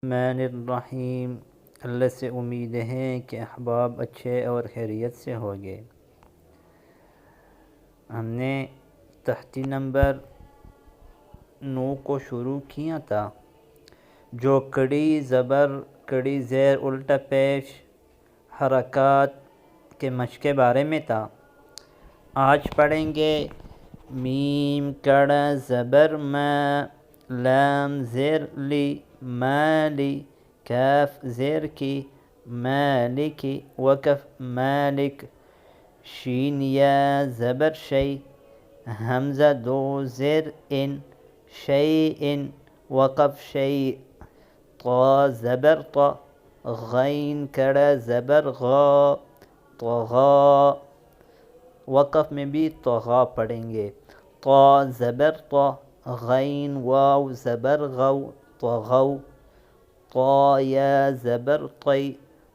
रहीम। अल्लाह से उम्मीद है कि अहबाब अच्छे और खैरियत से होंगे। हमने तहती नंबर 9 को शुरू किया था, जो कड़ी ज़बर कड़ी ज़ेर उल्टा पेश हरकत के मश्क के बारे में था। आज पढ़ेंगे मीम कड़ा ज़बर मा, लाम ज़ेर ली माली, काफ ज़ेर की मालिकी, वकफ मालिक, शीन या ज़बर शै, हमज़ा दो ज़ेर इन शै इन, वकफ शै, ता ज़बर ता, गैन कड़ा ज़बर गा तगा, वक़फ़ में भी तगा पढ़ेंगे। ता ज़बर ता, गैन वाव ज़बर गौ तगौ, ता या ज़बर तै,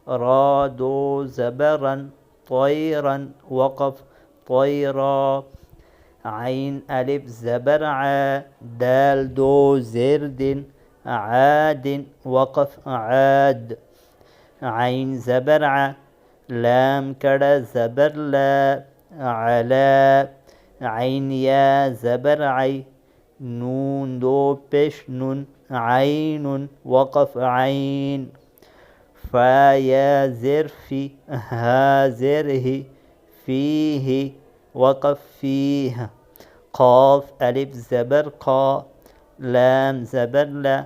रा दो ज़बरन तैरन, वक़फ़ तैरा, आइन अलिफ ज़बर आ, दाल दो ज़ेर दिन आदिन, वक़फ़ आद, आइन ज़बर आ, लाम कड़ा ज़बर ला अला, आइन या ज़बर आई, नून दो पेश नून आइनुन, वक़फ़ आइन, फ़ा या ज़ेर फ़ी, हा ज़ेर ही, फ़ीही, वक़फ़ फ़ीह, क़ाफ़ अलिफ ज़बर क़ा, लाम ज़बर ला,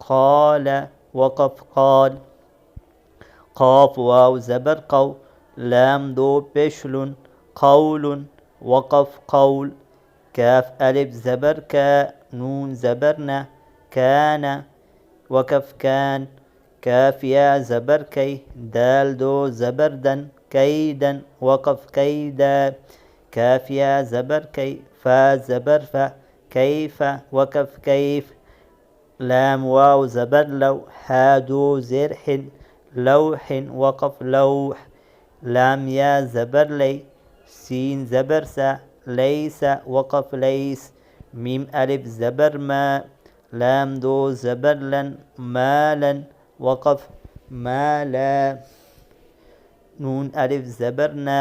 क़ाल, वक़फ़ क़ाल, क़ाफ़ वाव ज़बर क़ौ, लाम दो पेशलुन क़ौलुन, वक़फ़ क़ौल, काफ अलिफ ज़बर का, नून ज़बर न, कान, वक़फ़ कान, काफ या ज़बर कै, दाल दो ज़बर दन कैदन, वक़फ़ कैदा, काफ या ज़बर कै, फ़ा ज़बर फ़ा, कैफ़, वक़फ़ कैफ़, लाम वाव ज़बर लौ, हा दो ज़ेर हिन लौह, वक़फ़ लौह, लाम या ज़बर लै, सीन ज़बर सा, लैस, वक़फ़ लैस, मीम अलिफ ज़बर मा, लाम दो ज़बर लन मालन, वक़फ़ माला, नून अलिफ ज़बर ना,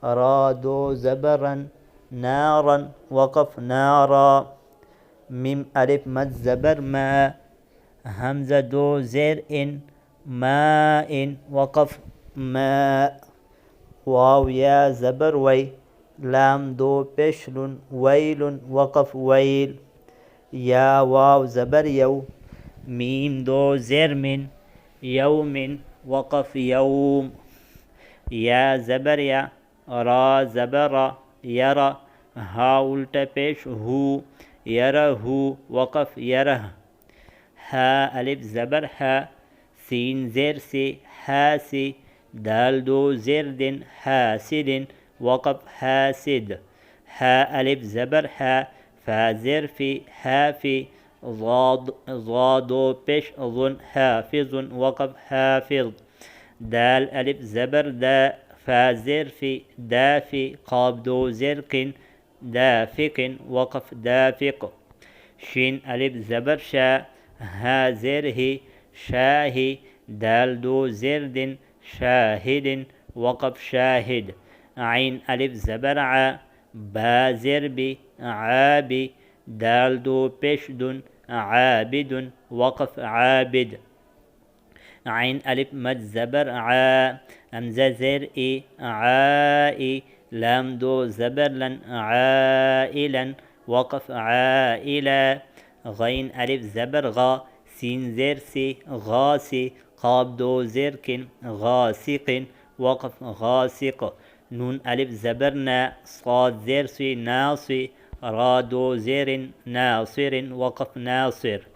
रा दो ज़बरन नारन, वक़फ़ नारा, मीम अलिफ मद ज़बर मा, हमज़ा दो ज़ेर इन मा इन, वक़फ़ मा, वाव या ज़बर वै, लाम दो पेशलुन वैलुन, वक़फ़ वैल, या वाव ज़बर यौ, मीम दो ज़ेर मिन यौमिन, वक़फ़ यौम, या ज़बर या, रा ज़बर यरा, हा उल्टा पेश हु, यरहु, वक़फ़ यरह, हा अलिफ ज़बर हा, सीन ज़ेर से हासी, दाल दो ज़ेर दिन हासिदिन, वक़फ़ हासिद, हा अलिफ ज़बर हा, फ़ा ज़ेर फ़ी हाफ़ी, ज़ा दो पेश ज़ुन हाफ़िज़ुन, वक़फ़ हाफ़िज़, दाल अलिफ ज़बर दा, फ़ा ज़ेर फ़ी दाफ़ी, क़ाफ़ दो ज़ेर क़िन दाफ़िक़िन, वक़फ़ दाफ़िक़, शीन अलिफ ज़बर शा, हा ज़ेर ही शाही, दाल दो ज़ेर दिन शाहिदिन, वक़फ़ शाहिद, आइन अलिफ ज़बर आ, बा ज़ेर बी आबी, दाल दो पेश दुन आबिदुन, वक़फ़ आबिद, आइन अलिफ मद ज़बर आ, हमज़ा ज़ेर ई आई, लाम दो ज़बर लन आइलन, वक़फ़ आइला, गैन अलिफ ज़बर गा, सीन ज़ेर सी गासी, क़ाफ़ दो ज़ेर किन गासिकिन, वक़फ़ गासिक, नून अलिफ ज़बर ना, साद ज़ेर सी नासी, रा दो ज़ेरिन नासिरिन, वक़फ़ नासिर,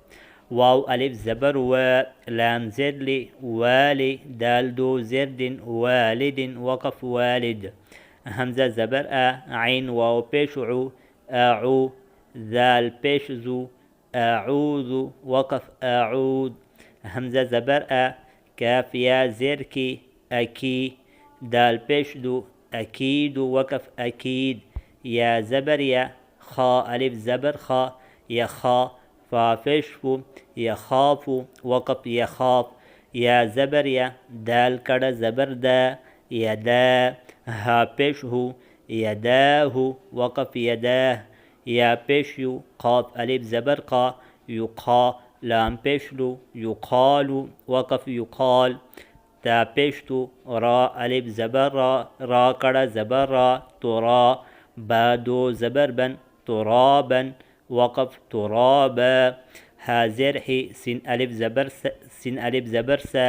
वाव अलिफ ज़बर व, लाम ज़ेर ली वाली, दाल दो ज़ेर दिन वालिदिन, वक़फ़ वालिद, हमज़ा ज़बर आ, आइन वाव पेश उ, आउ, दाल पेश ज़ू आऊज़ु, वक़फ़ आऊद, हमज़ा ज़बर आ, काफ या ज़ेर की अकी, दाल पेश दू अकीदु, वक़फ़ अकीद, या ज़बर या, खा अलिफ ज़बर खा, या खा, फा पेश फू यखाफु वक़फ़ यखाफ या ज़बर या दाल कड़ा ज़बर दा यदा हा पेश हु यदाहु वक़फ़ यदाह या पेश यु क़ाफ अलिफ ज़बर क़ा युक़ा लाम पेश लु युक़ालु वक़फ़ युक़ाल ता पेश तु रा अलिफ ज़बर रा रा कड़ा ज़बर रा तुरा बा दो ज़बर बन तुराबन वक़फ़ तुराबा हाज़िर ही सिन अलिफ ज़बर सा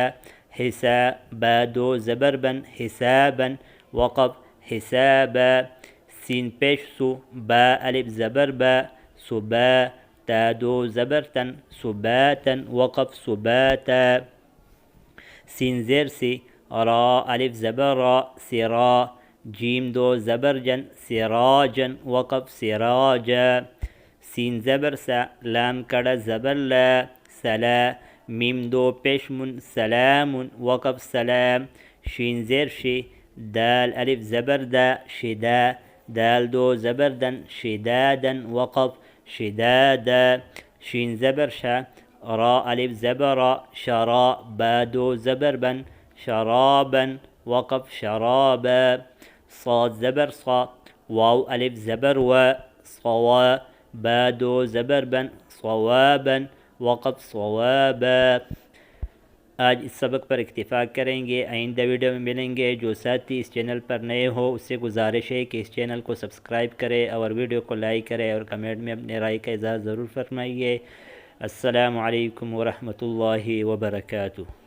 हिसा बा दो ज़बर बन हिसाबन वक़फ़ हिसाबा सिन पेश सु बा अलिफ ज़बर बा सुबा ता दो ज़बर तन सुबातन वक़फ़ सुबाता सिन ज़ेर सी रा अलिफ ज़बर रा सिरा जीम दो ज़बर जन सिराजन वक़फ़ सिराजा सीन ज़बर सा लाम कड़ा ज़बर ला सला मीम दो पेशमुन सलामुन वक़फ़ सलाम शीन ज़ेर शी दाल अलिफ ज़बर दा शिदा दाल दो ज़बर दन शिदादन वक़फ़ शिदादा शीन ज़बर शा रा अलिफ ज़बर रा शरा बा दो ज़बर बन शराबन वक़फ़ शराबा صاد ज़बर सा वाव अलिफ ज़बर व सवा बा दो ज़बर बन सवाबन वक़फ़ सवाबा। आज इस सबक पर इक्तिफ़ा करेंगे। आइंदा वीडियो में मिलेंगे। जो साथी इस चैनल पर नए हो उससे गुजारिश है कि इस चैनल को सब्सक्राइब करें और वीडियो को लाइक करें और कमेंट में अपने राय का इज़हार ज़रूर फरमाइए। अस्सलामु अलैकुम व रहमतुल्लाहि व बरकातुहू।